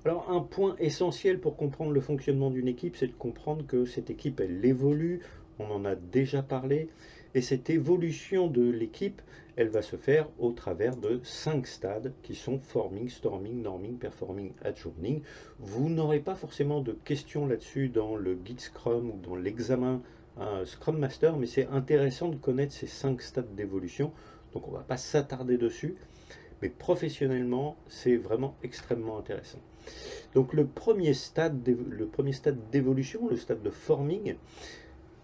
Alors, un point essentiel pour comprendre le fonctionnement d'une équipe, c'est de comprendre que cette équipe, elle évolue, on en a déjà parlé, et cette évolution de l'équipe, elle va se faire au travers de 5 stades qui sont forming, storming, norming, performing, adjourning. Vous n'aurez pas forcément de questions là-dessus dans le guide Scrum ou dans l'examen Scrum Master, mais c'est intéressant de connaître ces 5 stades d'évolution, donc on ne va pas s'attarder dessus, mais professionnellement, c'est vraiment extrêmement intéressant. Donc le premier stade d'évolution, le stade de forming,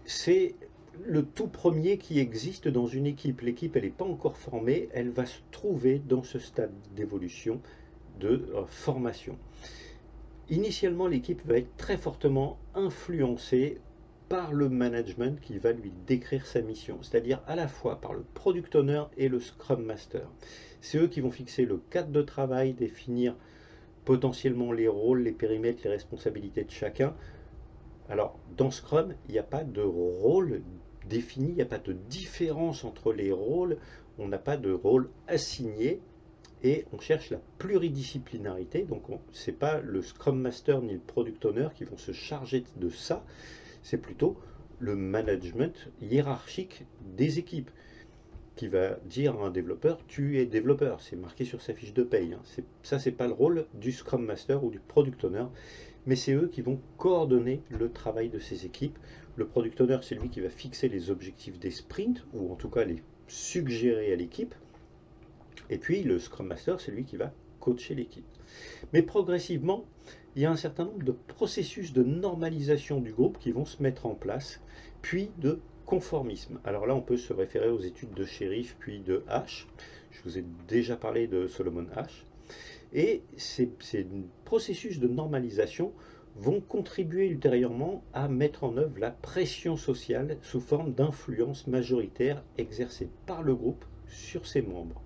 c'est le tout premier qui existe dans une équipe. L'équipe, elle n'est pas encore formée, elle va se trouver dans ce stade d'évolution, de formation. Initialement, l'équipe va être très fortement influencée par le management qui va lui décrire sa mission, c'est-à-dire à la fois par le product owner et le scrum master. C'est eux qui vont fixer le cadre de travail, définir potentiellement les rôles, les périmètres, les responsabilités de chacun. Alors, dans Scrum, il n'y a pas de rôle défini, il n'y a pas de différence entre les rôles, on n'a pas de rôle assigné et on cherche la pluridisciplinarité. Donc, ce n'est pas le Scrum Master ni le Product Owner qui vont se charger de ça, c'est plutôt le management hiérarchique des équipes qui va dire à un développeur, tu es développeur, c'est marqué sur sa fiche de paye. Hein. Ça, c'est pas le rôle du Scrum Master ou du Product Owner, mais c'est eux qui vont coordonner le travail de ces équipes. Le Product Owner, c'est lui qui va fixer les objectifs des sprints, ou en tout cas les suggérer à l'équipe. Et puis le Scrum Master, c'est lui qui va coacher l'équipe. Mais progressivement, il y a un certain nombre de processus de normalisation du groupe qui vont se mettre en place, puis de conformisme. Alors là, on peut se référer aux études de Sheriff, puis de H. Je vous ai déjà parlé de Solomon H. Et ces processus de normalisation vont contribuer ultérieurement à mettre en œuvre la pression sociale sous forme d'influence majoritaire exercée par le groupe sur ses membres.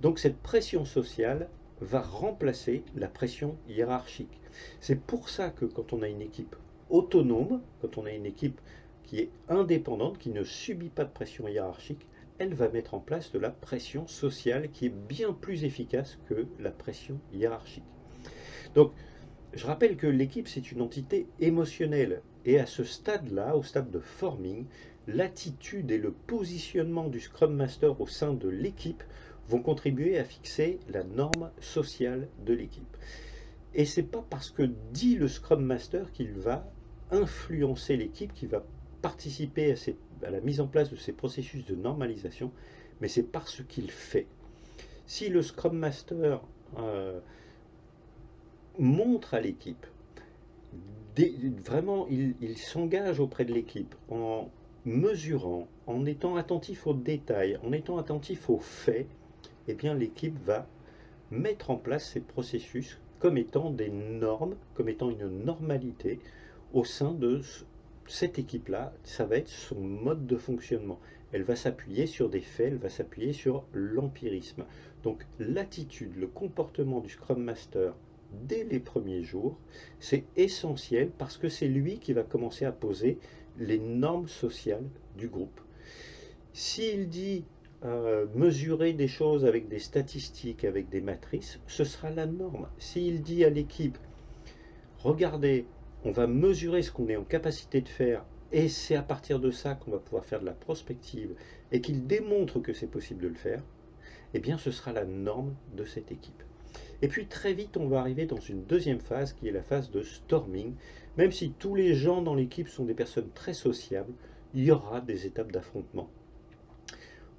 Donc cette pression sociale va remplacer la pression hiérarchique. C'est pour ça que quand on a une équipe autonome, quand on a une équipe qui est indépendante, qui ne subit pas de pression hiérarchique, elle va mettre en place de la pression sociale qui est bien plus efficace que la pression hiérarchique. Donc, je rappelle que l'équipe, c'est une entité émotionnelle. Et à ce stade-là, au stade de forming, l'attitude et le positionnement du Scrum Master au sein de l'équipe vont contribuer à fixer la norme sociale de l'équipe. Et c'est pas parce que dit le Scrum Master qu'il va influencer l'équipe, qu'il va participer à la mise en place de ces processus de normalisation, mais c'est parce qu'il fait. Si le Scrum Master montre à l'équipe, vraiment, il s'engage auprès de l'équipe en mesurant, en étant attentif aux détails, en étant attentif aux faits, eh bien l'équipe va mettre en place ces processus comme étant des normes, comme étant une normalité au sein de cette équipe-là. Ça va être son mode de fonctionnement. Elle va s'appuyer sur des faits, elle va s'appuyer sur l'empirisme. Donc l'attitude, le comportement du Scrum Master dès les premiers jours, c'est essentiel parce que c'est lui qui va commencer à poser les normes sociales du groupe. S'il dit mesurer des choses avec des statistiques, avec des matrices, ce sera la norme. S'il dit à l'équipe, regardez, on va mesurer ce qu'on est en capacité de faire, et c'est à partir de ça qu'on va pouvoir faire de la prospective, et qu'il démontre que c'est possible de le faire, eh bien ce sera la norme de cette équipe. Et puis très vite, on va arriver dans une deuxième phase qui est la phase de storming. Même si tous les gens dans l'équipe sont des personnes très sociables, il y aura des étapes d'affrontement.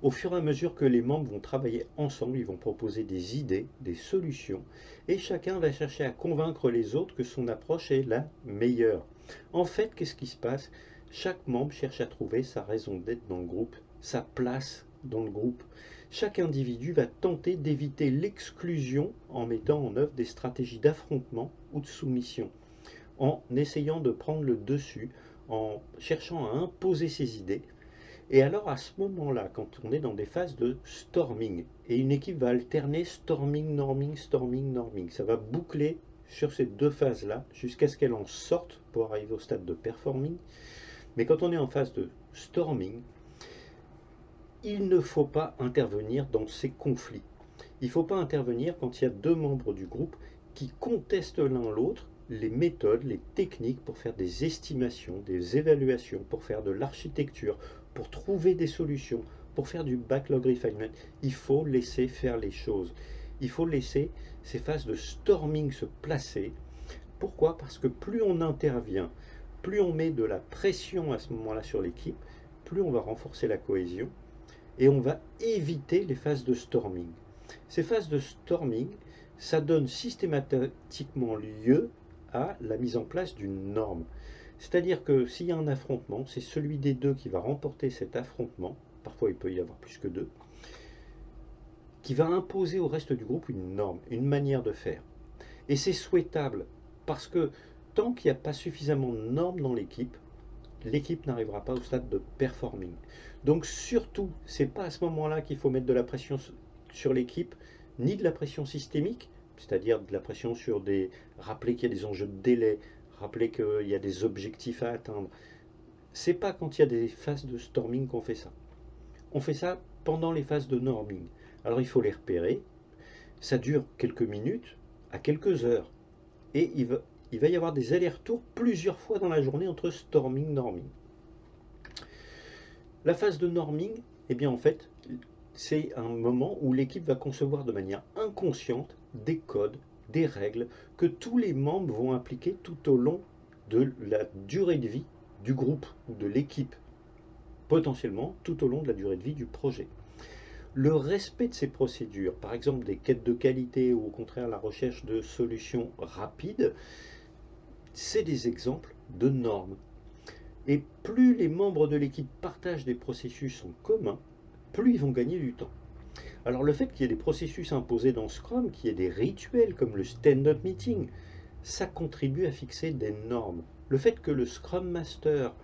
Au fur et à mesure que les membres vont travailler ensemble, ils vont proposer des idées, des solutions, et chacun va chercher à convaincre les autres que son approche est la meilleure. En fait, qu'est-ce qui se passe? Chaque membre cherche à trouver sa raison d'être dans le groupe, sa place dans le groupe. Chaque individu va tenter d'éviter l'exclusion en mettant en œuvre des stratégies d'affrontement ou de soumission, en essayant de prendre le dessus, en cherchant à imposer ses idées. Et alors à ce moment-là, quand on est dans des phases de storming, et une équipe va alterner storming, norming, storming, norming, ça va boucler sur ces deux phases-là jusqu'à ce qu'elle en sorte pour arriver au stade de performing. Mais quand on est en phase de storming, il ne faut pas intervenir dans ces conflits. Il ne faut pas intervenir quand il y a deux membres du groupe qui contestent l'un l'autre les méthodes, les techniques pour faire des estimations, des évaluations, pour faire de l'architecture, pour trouver des solutions, pour faire du backlog refinement. Il faut laisser faire les choses. Il faut laisser ces phases de storming se placer. Pourquoi? Parce que plus on intervient, plus on met de la pression à ce moment-là sur l'équipe, plus on va renforcer la cohésion et on va éviter les phases de storming. Ces phases de storming, ça donne systématiquement lieu à la mise en place d'une norme. C'est-à-dire que s'il y a un affrontement, c'est celui des deux qui va remporter cet affrontement, parfois il peut y avoir plus que deux, qui va imposer au reste du groupe une norme, une manière de faire. Et c'est souhaitable, parce que tant qu'il n'y a pas suffisamment de normes dans l'équipe, l'équipe n'arrivera pas au stade de performing. Donc surtout, c'est pas à ce moment-là qu'il faut mettre de la pression sur l'équipe, ni de la pression systémique, c'est-à-dire de la pression sur des... Rappeler qu'il y a des enjeux de délai, rappeler qu'il y a des objectifs à atteindre. C'est pas quand il y a des phases de storming qu'on fait ça. On fait ça pendant les phases de norming. Alors il faut les repérer. Ça dure quelques minutes à quelques heures. Et il va y avoir des allers-retours plusieurs fois dans la journée entre storming et norming. La phase de norming, eh bien en fait, c'est un moment où l'équipe va concevoir de manière inconsciente des codes, des règles que tous les membres vont appliquer tout au long de la durée de vie du groupe ou de l'équipe, potentiellement tout au long de la durée de vie du projet. Le respect de ces procédures, par exemple des quêtes de qualité ou au contraire la recherche de solutions rapides, c'est des exemples de normes. Et plus les membres de l'équipe partagent des processus en commun, plus ils vont gagner du temps. Alors le fait qu'il y ait des processus imposés dans Scrum, qu'il y ait des rituels comme le stand-up meeting, ça contribue à fixer des normes. Le fait que le Scrum Master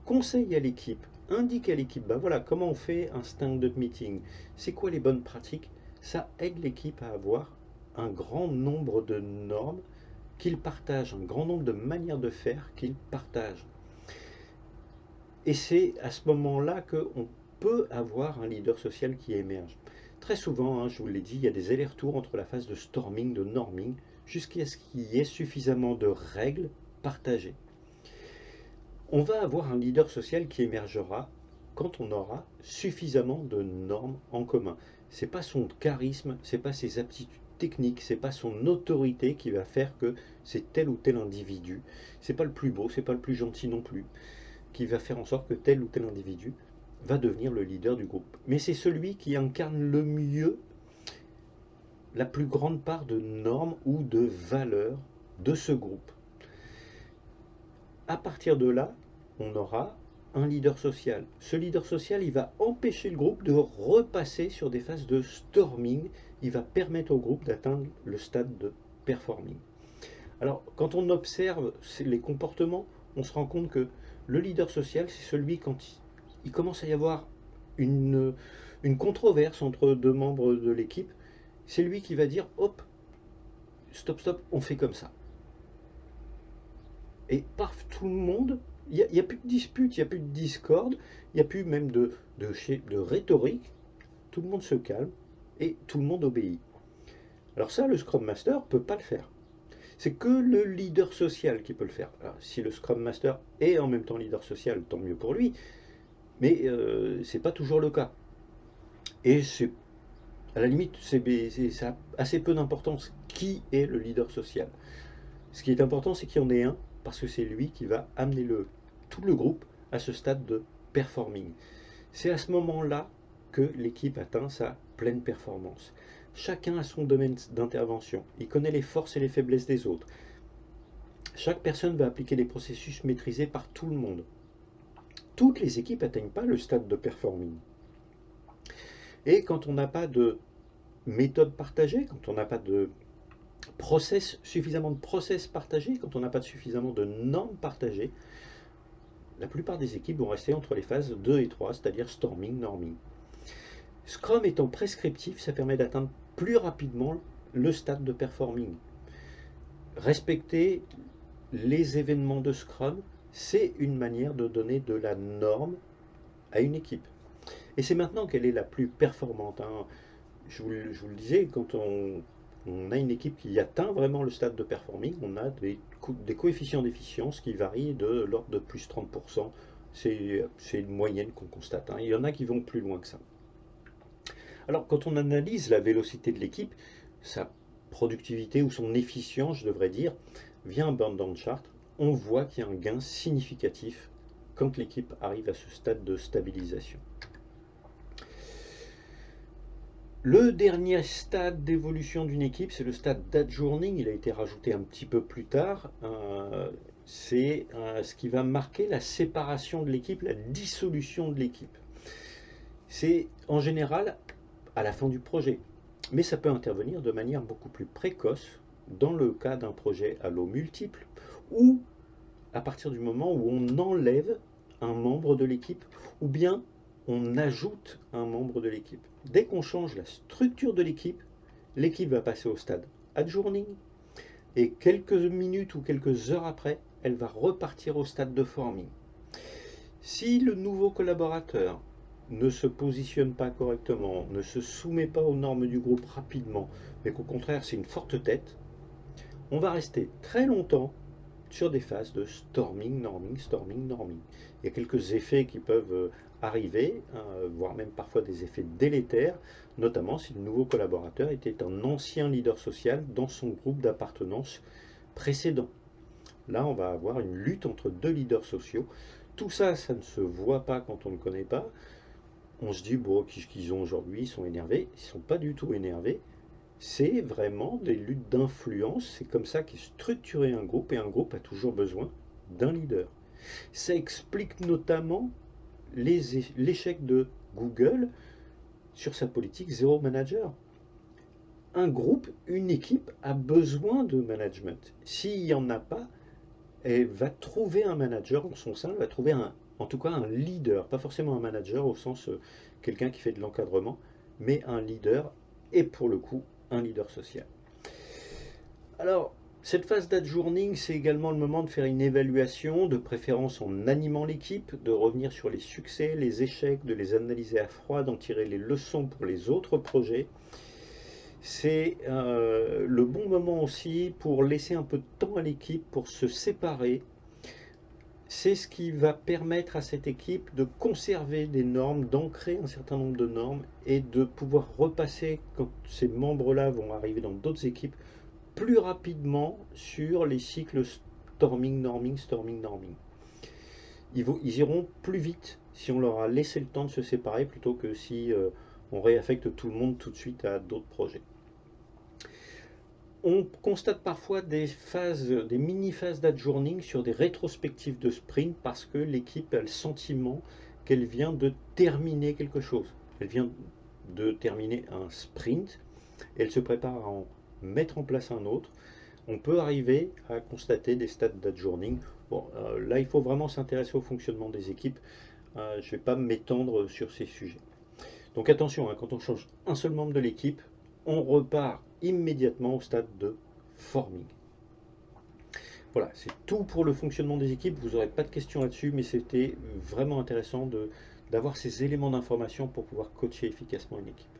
conseille à l'équipe, indique à l'équipe, ben voilà, comment on fait un stand-up meeting, c'est quoi les bonnes pratiques, ça aide l'équipe à avoir un grand nombre de normes qu'ils partagent, un grand nombre de manières de faire qu'ils partagent. Et c'est à ce moment-là qu'on peut avoir un leader social qui émerge. Très souvent, je vous l'ai dit, il y a des allers-retours entre la phase de storming, de norming, jusqu'à ce qu'il y ait suffisamment de règles partagées. On va avoir un leader social qui émergera quand on aura suffisamment de normes en commun. Ce n'est pas son charisme, ce n'est pas ses aptitudes techniques, ce n'est pas son autorité qui va faire que c'est tel ou tel individu. Ce n'est pas le plus beau, ce n'est pas le plus gentil non plus, qui va faire en sorte que tel ou tel individu va devenir le leader du groupe. Mais c'est celui qui incarne le mieux la plus grande part de normes ou de valeurs de ce groupe. À partir de là, on aura un leader social. Ce leader social, il va empêcher le groupe de repasser sur des phases de storming. Il va permettre au groupe d'atteindre le stade de performing. Alors, quand on observe les comportements, on se rend compte que le leader social, c'est celui quand il commence à y avoir une controverse entre deux membres de l'équipe, c'est lui qui va dire, hop, stop, stop, on fait comme ça. Et paf, tout le monde, il n'y a plus de dispute, il n'y a plus de discorde, il n'y a plus même de rhétorique, tout le monde se calme et tout le monde obéit. Alors ça, le Scrum Master ne peut pas le faire. C'est que le leader social qui peut le faire. Alors, si le Scrum Master est en même temps leader social, tant mieux pour lui, mais ce n'est pas toujours le cas. Et c'est, à la limite, ça a assez peu d'importance qui est le leader social. Ce qui est important, c'est qu'il y en ait un, parce que c'est lui qui va amener tout le groupe à ce stade de performing. C'est à ce moment-là que l'équipe atteint sa pleine performance. Chacun a son domaine d'intervention. Il connaît les forces et les faiblesses des autres. Chaque personne va appliquer des processus maîtrisés par tout le monde. Toutes les équipes n'atteignent pas le stade de performing. Et quand on n'a pas de méthode partagée, quand on n'a pas de suffisamment de process partagés, quand on n'a pas suffisamment de normes partagées, la plupart des équipes vont rester entre les phases 2 et 3, c'est-à-dire storming, norming. Scrum étant prescriptif, ça permet d'atteindre plus rapidement le stade de performing. Respecter les événements de Scrum, c'est une manière de donner de la norme à une équipe. Et c'est maintenant qu'elle est la plus performante. Je vous le disais, quand on on a une équipe qui atteint vraiment le stade de performing, on a des coefficients d'efficience qui varient de l'ordre de plus 30%. C'est une moyenne qu'on constate, hein. Il y en a qui vont plus loin que ça. Alors, quand on analyse la vélocité de l'équipe, sa productivité ou son efficience, je devrais dire, via un burn-down chart, on voit qu'il y a un gain significatif quand l'équipe arrive à ce stade de stabilisation. Le dernier stade d'évolution d'une équipe, c'est le stade d'adjourning. Il a été rajouté un petit peu plus tard. C'est ce qui va marquer la séparation de l'équipe, la dissolution de l'équipe. C'est en général à la fin du projet, mais ça peut intervenir de manière beaucoup plus précoce dans le cas d'un projet à lots multiples ou à partir du moment où on enlève un membre de l'équipe ou bien on ajoute un membre de l'équipe. Dès qu'on change la structure de l'équipe va passer au stade adjourning et quelques minutes ou quelques heures après, elle va repartir au stade de forming. Si le nouveau collaborateur ne se positionne pas correctement, ne se soumet pas aux normes du groupe rapidement, mais qu'au contraire c'est une forte tête, on va rester très longtemps sur des phases de storming, norming, storming, norming. Il y a quelques effets qui peuvent arriver, voire même parfois des effets délétères, notamment si le nouveau collaborateur était un ancien leader social dans son groupe d'appartenance précédent. Là, on va avoir une lutte entre deux leaders sociaux. Tout ça, ça ne se voit pas quand on ne connaît pas. On se dit, bon, qu'est-ce qu'ils ont aujourd'hui? Ils sont énervés. Ils ne sont pas du tout énervés. C'est vraiment des luttes d'influence. C'est comme ça qu'est structuré un groupe, et un groupe a toujours besoin d'un leader. Ça explique notamment l'échec de Google sur sa politique zéro manager. Un groupe, une équipe a besoin de management. S'il n'y en a pas, elle va trouver un manager en son sein, elle va trouver en tout cas un leader, pas forcément un manager au sens quelqu'un qui fait de l'encadrement, mais un leader, et pour le coup, un leader social. Alors, cette phase d'adjourning, c'est également le moment de faire une évaluation, de préférence en animant l'équipe, de revenir sur les succès, les échecs, de les analyser à froid, d'en tirer les leçons pour les autres projets. C'est le bon moment aussi pour laisser un peu de temps à l'équipe pour se séparer. C'est ce qui va permettre à cette équipe de conserver des normes, d'ancrer un certain nombre de normes et de pouvoir repasser, quand ces membres-là vont arriver dans d'autres équipes, plus rapidement sur les cycles storming, norming, storming, norming. Ils iront plus vite si on leur a laissé le temps de se séparer plutôt que si on réaffecte tout le monde tout de suite à d'autres projets. On constate parfois des mini-phases d'adjourning sur des rétrospectives de sprint parce que l'équipe a le sentiment qu'elle vient de terminer quelque chose. Elle vient de terminer un sprint, elle se prépare à en mettre en place un autre. On peut arriver à constater des stades d'adjourning. Bon, là, il faut vraiment s'intéresser au fonctionnement des équipes. Je ne vais pas m'étendre sur ces sujets. Donc attention, hein, quand on change un seul membre de l'équipe, on repart immédiatement au stade de forming. Voilà, c'est tout pour le fonctionnement des équipes. Vous n'aurez pas de questions là-dessus, mais c'était vraiment intéressant d'avoir ces éléments d'information pour pouvoir coacher efficacement une équipe.